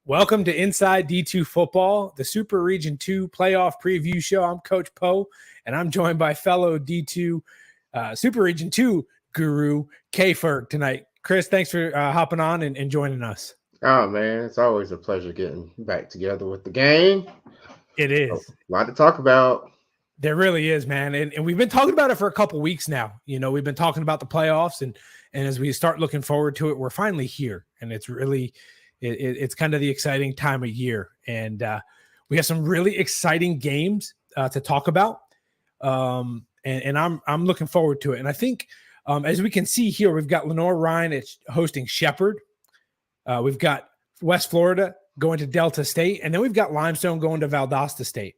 Welcome to Inside D2 Football, the Super Region 2 playoff preview show. I'm Coach Poe, and I'm joined by fellow D2 Super Region 2 guru, K-Ferg, tonight. Kris, thanks for hopping on and joining us. Oh, man, it's always a pleasure getting back together with the gang. It is. A lot to talk about. There really is, man. And we've been talking about it for a couple weeks now. You know, we've been talking about the playoffs, and as we start looking forward to it, we're finally here. And it's really it's kind of the exciting time of year. And we have some really exciting games to talk about. And I'm looking forward to it. And I think as we can see here, we've got Lenor Ryan it's hosting Shephard. We've got West Florida going to Delta State. And then we've got Limestone going to Valdosta State.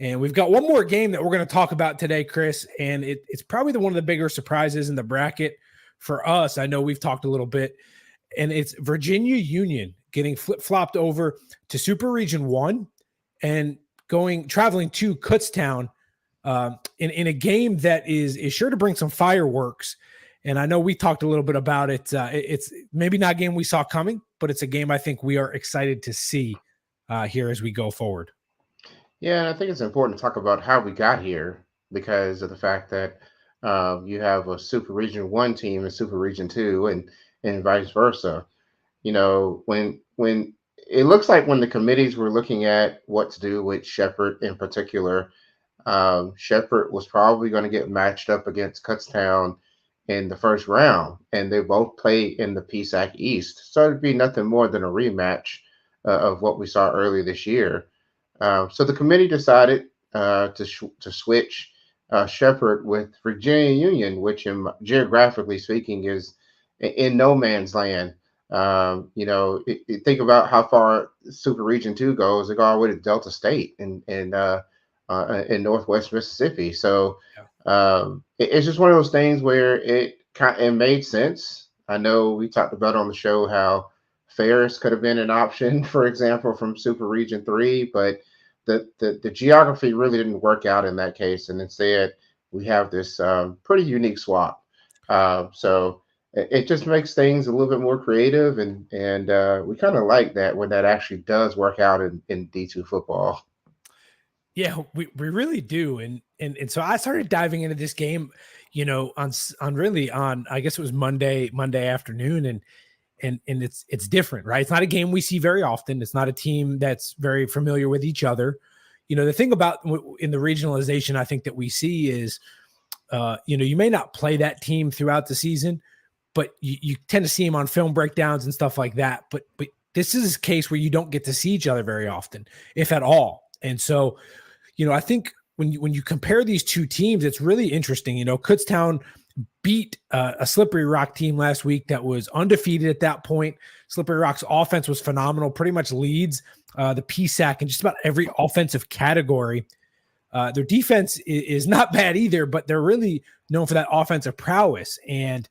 And we've got one more game that we're going to talk about today, Kris. And it's probably one of the bigger surprises in the bracket for us. I know we've talked a little bit. And it's Virginia Union getting flip-flopped over to Super Region 1 and traveling to Kutztown in a game that is sure to bring some fireworks. And I know we talked a little bit about it. It's maybe not a game we saw coming, but it's a game I think we are excited to see here as we go forward. Yeah, and I think it's important to talk about how we got here because of the fact that you have a Super Region 1 team and Super Region 2 and vice versa. You know, when it looks like when the committees were looking at what to do with Shephard in particular, Shephard was probably going to get matched up against Kutztown in the first round, and they both play in the PSAC East. So it'd be nothing more than a rematch of what we saw earlier this year. So the committee decided to switch Shephard with Virginia Union, which geographically speaking is in no man's land. You know, think about how far Super Region 2 goes. They go all the way to Delta State in Northwest Mississippi. So it's just one of those things where it made sense. I know we talked about on the show how Ferris could have been an option, for example, from Super Region 3, but the geography really didn't work out in that case. And instead, we have this pretty unique swap. So it just makes things a little bit more creative, and we kind of like that when that actually does work out in D2 football. Yeah, we really do, and so I started diving into this game, you know, on I guess it was Monday afternoon, and it's different, right? It's not a game we see very often. It's not a team that's very familiar with each other. You know, the thing about in the regionalization, I think that we see is, you know, you may not play that team throughout the season, but you tend to see them on film breakdowns and stuff like that. But this is a case where you don't get to see each other very often, if at all. And so, you know, I think when you compare these two teams, it's really interesting. You know, Kutztown beat a Slippery Rock team last week that was undefeated at that point. Slippery Rock's offense was phenomenal, pretty much leads the PSAC in just about every offensive category. Their defense is not bad either, but they're really known for that offensive prowess. And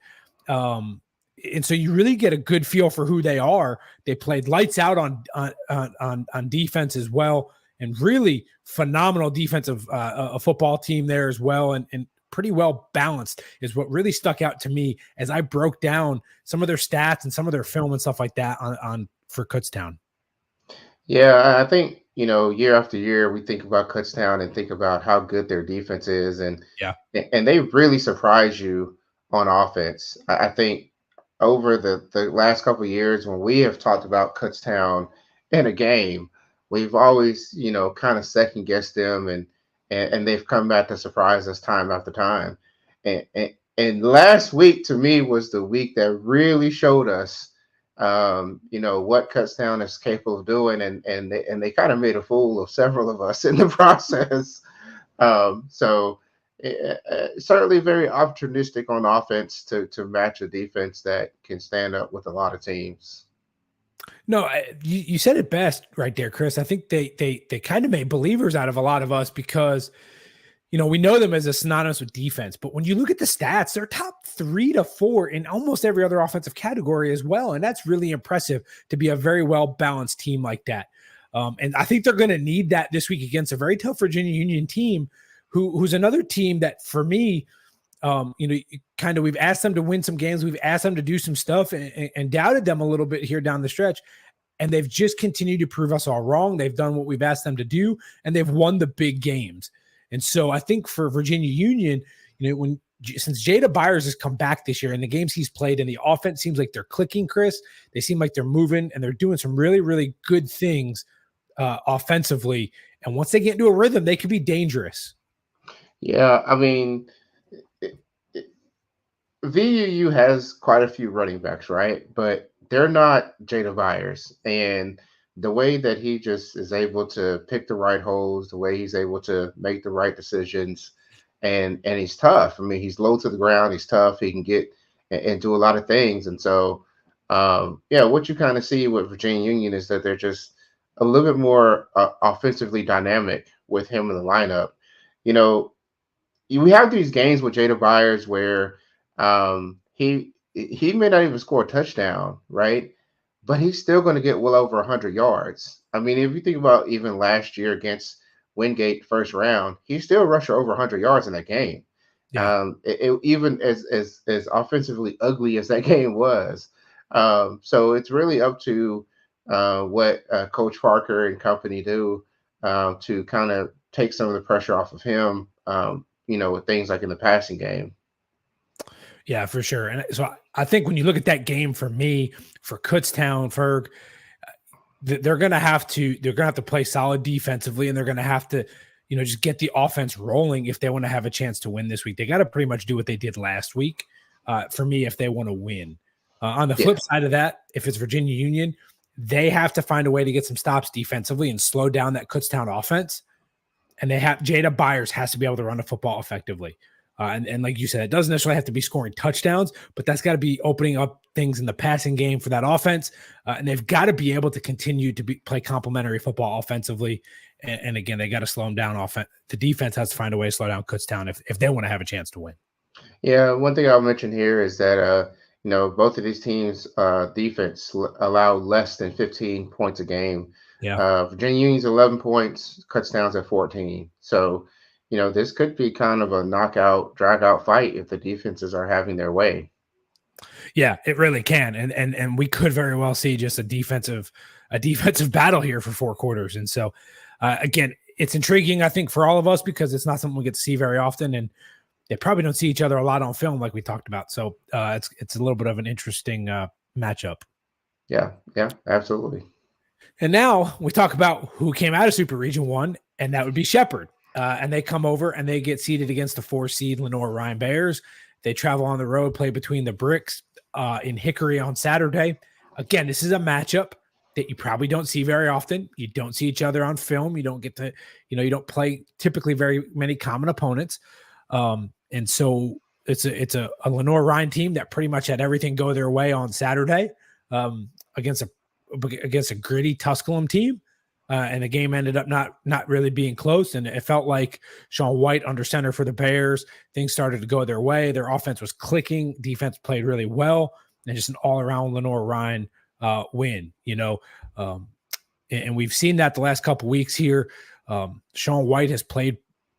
so you really get a good feel for who they are. They played lights out on defense as well, and really phenomenal defensive a football team there as well, and pretty well balanced is what really stuck out to me as I broke down some of their stats and some of their film and stuff like that for Kutztown. Yeah, I think, you know, year after year, we think about Kutztown and think about how good their defense is, and they really surprise you on offense. I think over the last couple of years, when we have talked about Kutztown in a game, we've always, you know, kind of second guessed them, and they've come back to surprise us time after time. And last week to me was the week that really showed us, you know, what Kutztown is capable of doing, and they kind of made a fool of several of us in the process. So certainly very opportunistic on offense to match a defense that can stand up with a lot of teams. No, you said it best right there, Kris. I think they kind of made believers out of a lot of us because, we know them as a synonymous with defense, but when you look at the stats, they're top 3 to 4 in almost every other offensive category as well. And that's really impressive to be a very well-balanced team like that. And I think they're going to need that this week against a very tough Virginia Union team, who's another team that, for me, we've asked them to win some games. We've asked them to do some stuff and doubted them a little bit here down the stretch. And they've just continued to prove us all wrong. They've done what we've asked them to do, and they've won the big games. And so I think for Virginia Union, since Jada Byers has come back this year and the games he's played and the offense seems like they're clicking, Chris, they seem like they're moving and they're doing some really, really good things offensively. And once they get into a rhythm, they could be dangerous. Yeah, I mean, VUU has quite a few running backs, right? But they're not Jada Byers. And the way that he just is able to pick the right holes, the way he's able to make the right decisions, and he's tough. I mean, he's low to the ground, he's tough, he can get and do a lot of things. And so, what you kind of see with Virginia Union is that they're just a little bit more offensively dynamic with him in the lineup. We have these games with Jada Byers where he may not even score a touchdown, right? But he's still going to get well over 100 yards. I mean, if you think about even last year against Wingate first round, he still rushed over 100 yards in that game. Yeah. Even as offensively ugly as that game was. So it's really up to what Coach Parker and company do to kind of take some of the pressure off of him, with things like in the passing game. Yeah, for sure. And so I think when you look at that game for me, for Kutztown, Ferg, they're going to have to play solid defensively, and they're going to have to, just get the offense rolling if they want to have a chance to win this week. They got to pretty much do what they did last week for me if they want to win. On the flip side of that, if it's Virginia Union, they have to find a way to get some stops defensively and slow down that Kutztown offense. And Jada Byers has to be able to run the football effectively. And like you said, it doesn't necessarily have to be scoring touchdowns, but that's got to be opening up things in the passing game for that offense. And they've got to be able to continue to play complementary football offensively. And again, they got to slow them down. The defense has to find a way to slow down Kutztown if they want to have a chance to win. Yeah, one thing I'll mention here is that both of these teams' defense allow less than 15 points a game. Yeah. Virginia Union's 11 points, Kutztown's at 14. So, this could be kind of a knockout, drag-out fight if the defenses are having their way. Yeah, it really can, and we could very well see just a defensive battle here for 4 quarters. And so, again, it's intriguing, I think, for all of us because it's not something we get to see very often, and they probably don't see each other a lot on film like we talked about. So it's a little bit of an interesting matchup. Yeah, absolutely. And now we talk about who came out of Super Region 1, and that would be Shephard. And they come over and they get seeded against the 4 seed Lenor Rhine Bears. They travel on the road, play between the bricks in Hickory on Saturday. Again, this is a matchup that you probably don't see very often. You don't see each other on film. You don't get to, you don't play typically very many common opponents. And so it's a Lenor Rhine team that pretty much had everything go their way on Saturday against a gritty Tusculum team. And the game ended up not really being close. And it felt like Sean White under center for the Bears. Things started to go their way. Their offense was clicking. Defense played really well. And just an all-around Lenor Rhine win, and we've seen that the last couple weeks here. Sean White has played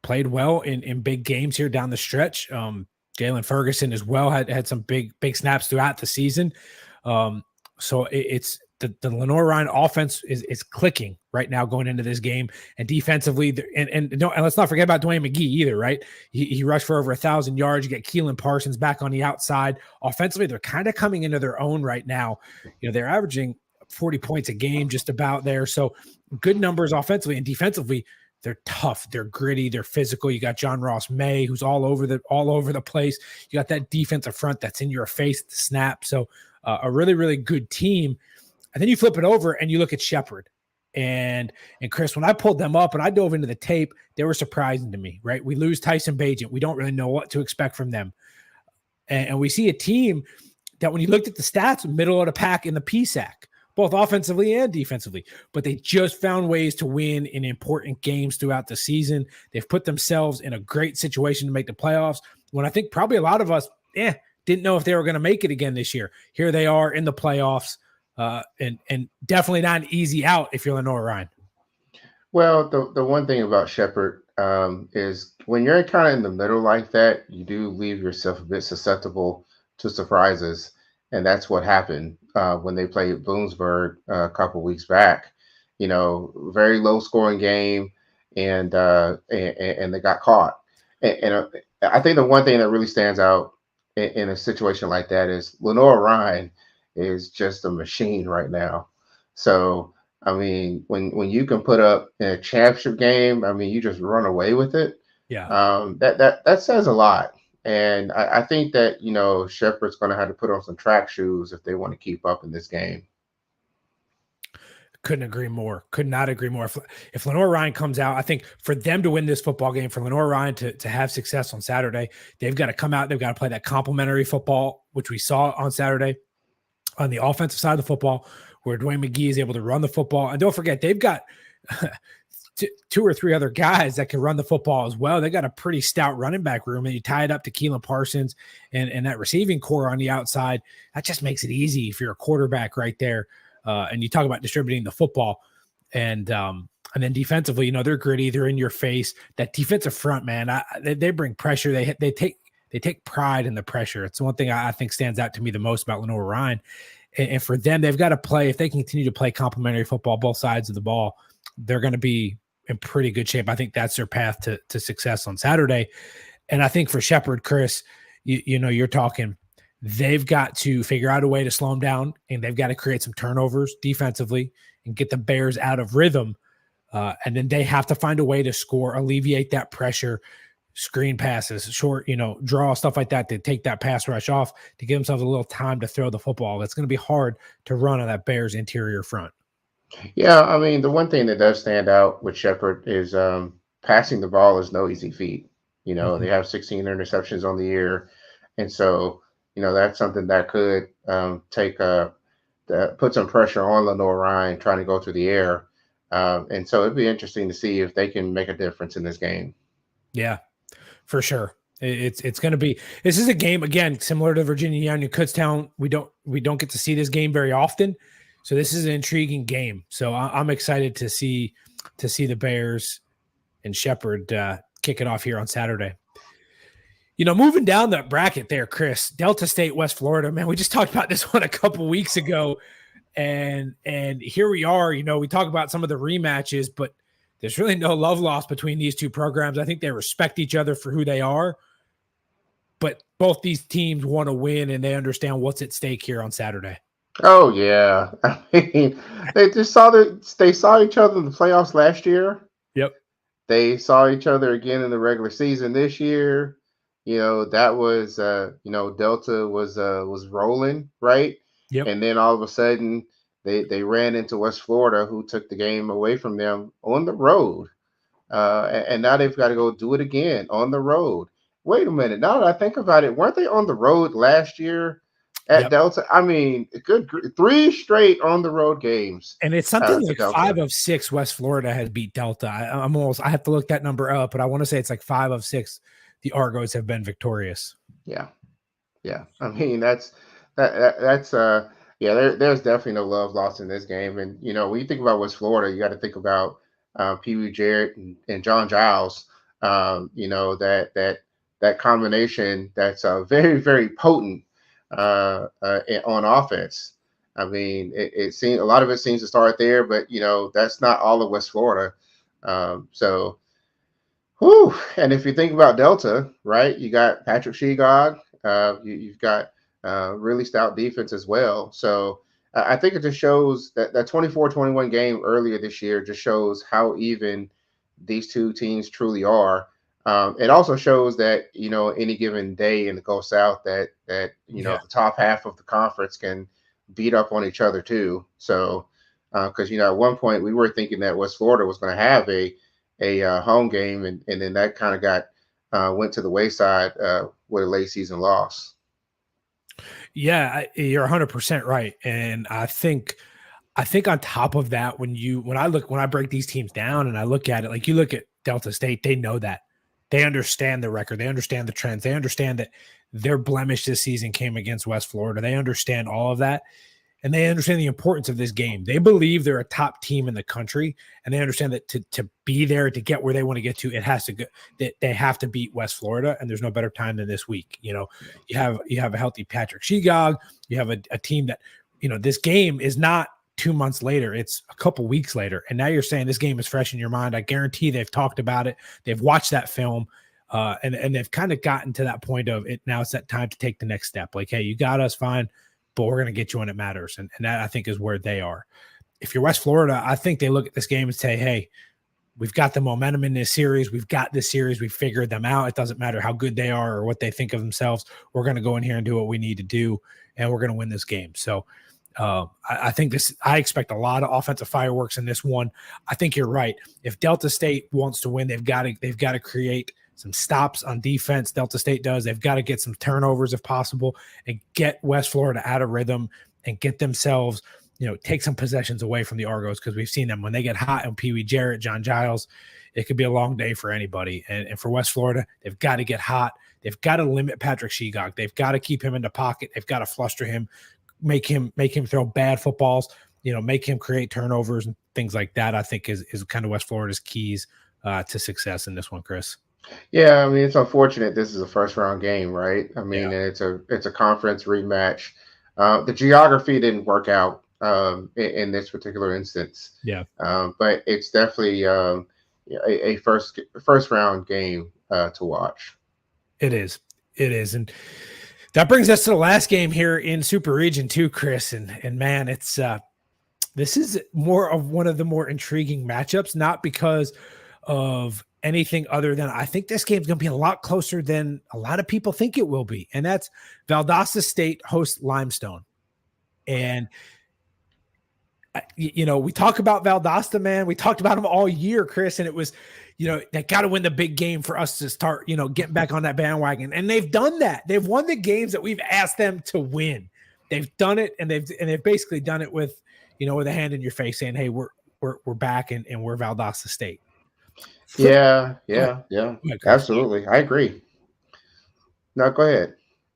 well in big games here down the stretch. Jalen Ferguson as well had some big snaps throughout the season. So it's the Lenor Rhine offense is clicking right now going into this game, and defensively, and let's not forget about Dwayne McGee either, right? He rushed for over 1,000 yards. You get Keelan Parsons back on the outside. Offensively, they're kind of coming into their own right now. They're averaging 40 points a game, just about there. So good numbers offensively, and defensively, they're tough. They're gritty. They're physical. You got John Ross May, who's all over the place. You got that defensive front that's in your face at the snap. So a really, really good team. And then you flip it over and you look at Shephard. And Chris, when I pulled them up and I dove into the tape, they were surprising to me, right? We lose Tyson Bagent. We don't really know what to expect from them. And we see a team that when you looked at the stats, middle of the pack in the PSAC. both offensively and defensively, but they just found ways to win in important games throughout the season. They've put themselves in a great situation to make the playoffs when I think probably a lot of us didn't know if they were going to make it again this year. Here they are in the playoffs, and definitely not an easy out if you're Lenor Ryan. Well, the one thing about Shepherd is when you're kind of in the middle like that, you do leave yourself a bit susceptible to surprises, and that's what happened when they played Bloomsburg a couple weeks back. Very low scoring game, and they got caught. And I think the one thing that really stands out in a situation like that is Lenore Ryan is just a machine right now. So I mean, when you can put up in a championship game, I mean, you just run away with it. Yeah. That says a lot. And I think that, Shepherd's going to have to put on some track shoes if they want to keep up in this game. Couldn't agree more. Could not agree more. If Lenore Ryan comes out, I think for them to win this football game, for Lenore Ryan to have success on Saturday, they've got to come out. They've got to play that complementary football, which we saw on Saturday on the offensive side of the football, where Dwayne McGee is able to run the football. And don't forget, they've got two or three other guys that can run the football as well. They got a pretty stout running back room, and you tie it up to Keelan Parsons and that receiving core on the outside. That just makes it easy if you're a quarterback right there. And you talk about distributing the football, and then defensively, they're gritty. They're in your face. That defensive front, man, they bring pressure. They take pride in the pressure. It's one thing I think stands out to me the most about Lenore Ryan. And for them, they've got to play. If they continue to play complementary football, both sides of the ball, they're going to be in pretty good shape. I think that's their path to success on Saturday. And I think for Shepherd, Kris, you're talking. They've got to figure out a way to slow them down, and they've got to create some turnovers defensively and get the Bears out of rhythm. And then they have to find a way to score, alleviate that pressure, screen passes, short, draw, stuff like that to take that pass rush off, to give themselves a little time to throw the football. It's going to be hard to run on that Bears interior front. Yeah, I mean, the one thing that does stand out with Shepherd is passing the ball is no easy feat. They have 16 interceptions on the year. And so, that's something that could put some pressure on Lenore Ryan trying to go through the air. And so it'd be interesting to see if they can make a difference in this game. Yeah, for sure. It's going to be. This is a game again similar to Virginia Union Kutztown. We don't get to see this game very often, so this is an intriguing game. So I'm excited to see the Bears and Shepherd kick it off here on Saturday. Moving down the bracket there, Kris, Delta State, West Florida, man, we just talked about this one a couple weeks ago, and here we are. We talk about some of the rematches, but there's really no love lost between these two programs. I think they respect each other for who they are, but both these teams want to win, and they understand what's at stake here on Saturday. Oh yeah, I mean, they saw each other in the playoffs last year. Yep. They saw each other again in the regular season this year. That was Delta was rolling, right? Yep. And then all of a sudden they ran into West Florida, who took the game away from them on the road. And now they've got to go do it again on the road. Wait a minute. Now that I think about it, weren't they on the road last year at Delta? I mean, good 3 straight on the road games. And it's something like 5 of 6 West Florida has beat Delta. I have to look that number up, but I want to say it's like 5 of 6 the Argos have been victorious. Yeah. I mean, there's definitely no love lost in this game. And when you think about West Florida, you got to think about Pee Wee Jarrett and John Giles. That combination that's very, very potent on offense. I mean, it seems a lot of it seems to start there, but that's not all of West Florida. Whew. And if you think about Delta, right, you got Patrick Shegog, you've got really stout defense as well. So I think it just shows that 24-21 game earlier this year just shows how even these two teams truly are. It also shows that, any given day in the Gulf South that the top half of the conference can beat up on each other too. So, because, at one point we were thinking that West Florida was going to have a home game, and then that kind of went to the wayside with a late season loss. Yeah, you're 100% right. And I think I think on top of that, when I break these teams down and I look at it, like you look at Delta State, they know that. They understand the record. They understand the trends. They understand that their blemish this season came against West Florida. They understand all of that. And they understand the importance of this game. They believe they're a top team in the country, and they understand that to be there, to get where they want to get to, it has to go. They have to beat West Florida, and there's no better time than this week. You have a healthy Patrick Shegog. You have a team that, this game is not 2 months later, it's a couple weeks later, and now you're saying this game is fresh in your mind. I guarantee they've talked about it. They've watched that film, and they've kind of gotten to that point of it. Now it's that time to take the next step. Like, hey, you got us, fine, but we're going to get you when it matters. And that, I think, is where they are. If you're West Florida, I think they look at this game and say, hey, we've got the momentum in this series. We've got this series. We figured them out. It doesn't matter how good they are or what they think of themselves. We're going to go in here and do what we need to do, and we're going to win this game. So I think I expect a lot of offensive fireworks in this one. I think you're right. If Delta State wants to win, they've got to create some stops on defense. Delta State does. They've got to get some turnovers if possible and get West Florida out of rhythm and get themselves, take some possessions away from the Argos, because we've seen them when they get hot, and Pee Wee Jarrett, John Giles, it could be a long day for anybody. And for West Florida, they've got to get hot. They've got to limit Patrick Shegog. They've got to keep him in the pocket. They've got to fluster him, make him throw bad footballs, make him create turnovers and things like that. I think is kind of West Florida's keys to success in this one, Chris. Yeah, I mean, it's unfortunate this is a first round game, right? I mean, Yeah. it's a conference rematch. The geography didn't work out in this particular instance. Yeah. But it's definitely a first round game to watch. It is. And that brings us to the last game here in Super Region 2, Chris. And man, it's this is more of one of the more intriguing matchups, not because of anything other than I think this game's going to be a lot closer than a lot of people think it will be. And that's Valdosta State hosts Limestone. And we talk about Valdosta, man. We talked about them all year, Chris, and it was, they got to win the big game for us to start, getting back on that bandwagon. And they've done that. They've won the games that we've asked them to win. They've done it, and they've basically done it with, with a hand in your face, saying, "Hey, we're back, and we're Valdosta State." Yeah, absolutely. I agree. No, go ahead.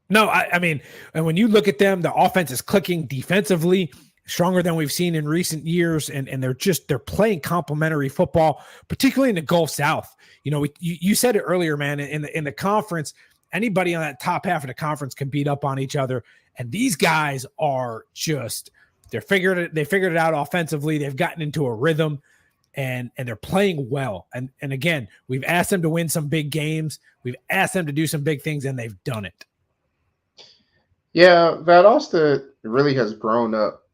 No, I mean, and when you look at them, the offense is clicking defensively, stronger than we've seen in recent years, and they're playing complementary football, particularly in the Gulf South. You said it earlier, man. In the conference, anybody on that top half of the conference can beat up on each other, and these guys are just they figured it out offensively. They've gotten into a rhythm, and they're playing well. And again, we've asked them to win some big games. We've asked them to do some big things, and they've done it. Yeah, Valdosta really has grown up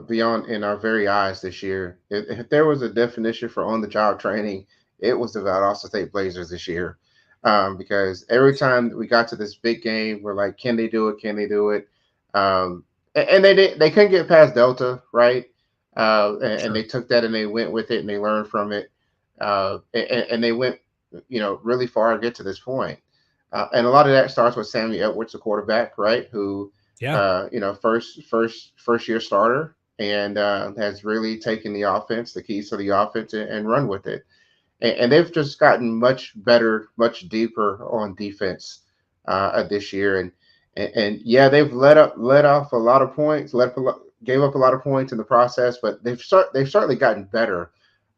beyond in our very eyes this year. If there was a definition for on-the-job training, it was the Valdosta State Blazers this year, because every time we got to this big game, we're like, can they do it? Can they do it? And they couldn't get past Delta, right? And they took that and they went with it and they learned from it, and they went, really far to get to this point. And a lot of that starts with Sammy Edwards, the quarterback, right? Who, first year starter, and has really taken the keys to the offense, and run with it. And they've just gotten much better, much deeper on defense this year. And yeah, they've let off a lot of points, gave up a lot of points in the process, but they've certainly gotten better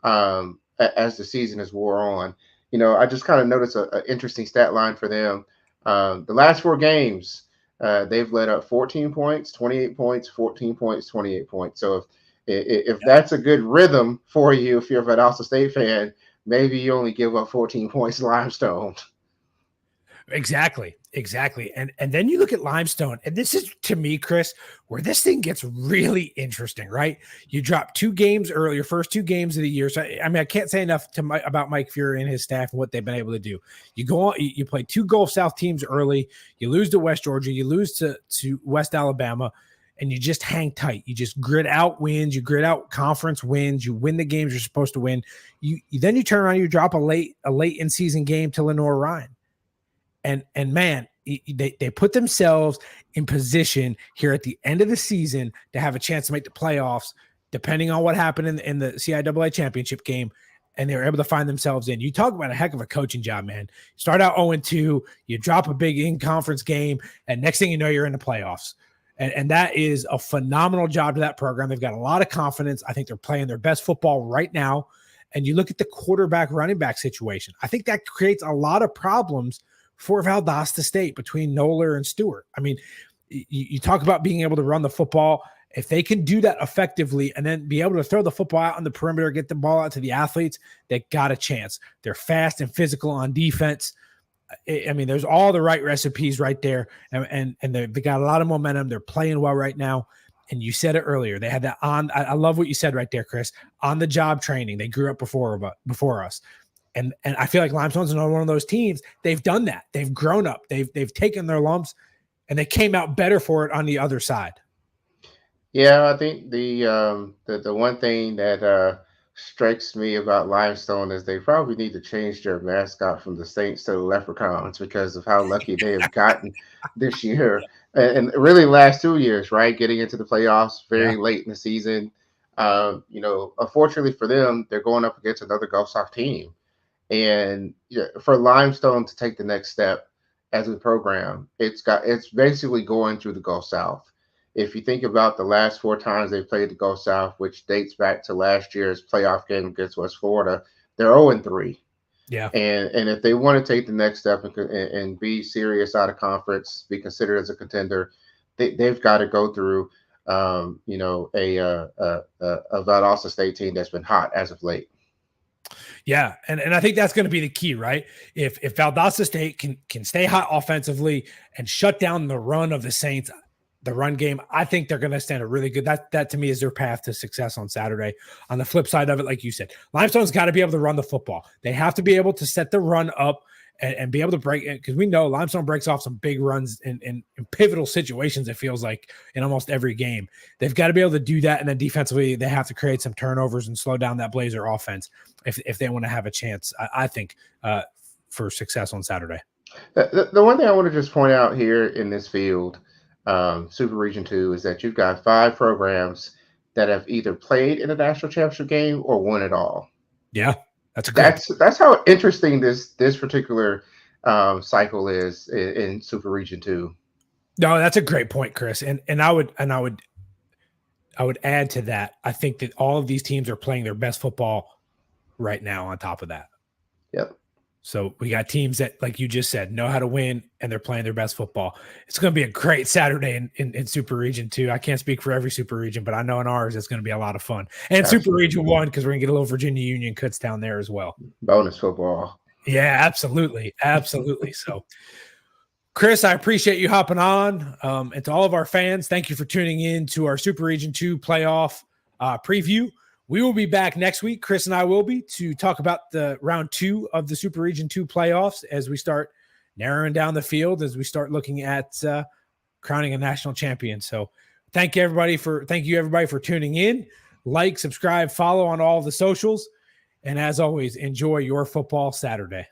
as the season has wore on. I just kind of noticed an interesting stat line for them. The last 4 games, they've let up 14 points, 28 points, 14 points, 28 points. So if that's a good rhythm for you, if you're a Valdosta State fan, maybe you only give up 14 points to Limestone. Exactly. And then you look at Limestone, and this is, to me, Chris, where this thing gets really interesting, right? You drop 2 games early, your first 2 games of the year. So, I mean, I can't say enough about Mike Fury and his staff and what they've been able to do. You go on, you play 2 Gulf South teams early, you lose to West Georgia, you lose to West Alabama, and you just hang tight. You just grit out wins, you grit out conference wins, you win the games you're supposed to win. Then you turn around, you drop a late in season game to Lenor Ryan. And man, they put themselves in position here at the end of the season to have a chance to make the playoffs. depending on what happened in the CIAA championship game, and they were able to find themselves in. You talk about a heck of a coaching job, man. Start out 0-2, you drop a big in-conference game, and next thing you know, you're in the playoffs. And that is a phenomenal job to that program. They've got a lot of confidence. I think they're playing their best football right now. And you look at the quarterback running back situation. I think that creates a lot of problems for Valdosta State between Noller and Stewart. I mean, you talk about being able to run the football. If they can do that effectively and then be able to throw the football out on the perimeter, get the ball out to the athletes, they got a chance. They're fast and physical on defense. I mean, there's all the right recipes right there. And they got a lot of momentum. They're playing well right now. And you said it earlier. They had that on. I love what you said right there, Kris. On the job training. They grew up before us. And I feel like Limestone's another one of those teams. They've done that. They've grown up. They've taken their lumps, and they came out better for it on the other side. Yeah, I think the one thing that strikes me about Limestone is they probably need to change their mascot from the Saints to the Leprechauns because of how lucky they have gotten this year and really last 2 years, right? Getting into the playoffs very late in the season. Unfortunately for them, they're going up against another Gulf South team. And for Limestone to take the next step as a program, it's basically going through the Gulf South. If you think about the last 4 times they played the Gulf South, which dates back to last year's playoff game against West Florida, they're 0-3. Yeah. And if they want to take the next step and be serious out of conference, be considered as a contender, they've got to go through a Valdosta State team that's been hot as of late. Yeah, and I think that's going to be the key, right? If Valdosta State can stay hot offensively and shut down the run of the Saints, the run game, I think they're going to stand a really good. That to me is their path to success on Saturday. On the flip side of it, like you said, Limestone's got to be able to run the football. They have to be able to set the run up and be able to break it, because we know Limestone breaks off some big runs in pivotal situations, it feels like, in almost every game. They've got to be able to do that, and then defensively they have to create some turnovers and slow down that Blazer offense if they want to have a chance, I think, for success on Saturday. The one thing I want to just point out here in this field, Super Region 2, is that you've got 5 programs that have either played in a national championship game or won it all. Yeah. That's how interesting this particular cycle is in Super Region 2. No, that's a great point, Kris. And I would add to that. I think that all of these teams are playing their best football right now on top of that. Yep. So we got teams that, like you just said, know how to win, and they're playing their best football. It's going to be a great Saturday in Super Region 2. I can't speak for every Super Region, but I know in ours it's going to be a lot of fun. And absolutely. Super Region 1, because we're going to get a little Virginia Union Kutztown there as well. Bonus football. Yeah, absolutely. Absolutely. So, Kris, I appreciate you hopping on. And to all of our fans, thank you for tuning in to our Super Region 2 playoff preview. We will be back next week. Kris and I will be, to talk about the round 2 of the Super Region 2 playoffs as we start narrowing down the field, as we start looking at crowning a national champion. So thank you everybody for tuning in. Like, subscribe, follow on all the socials. And as always, enjoy your football Saturday.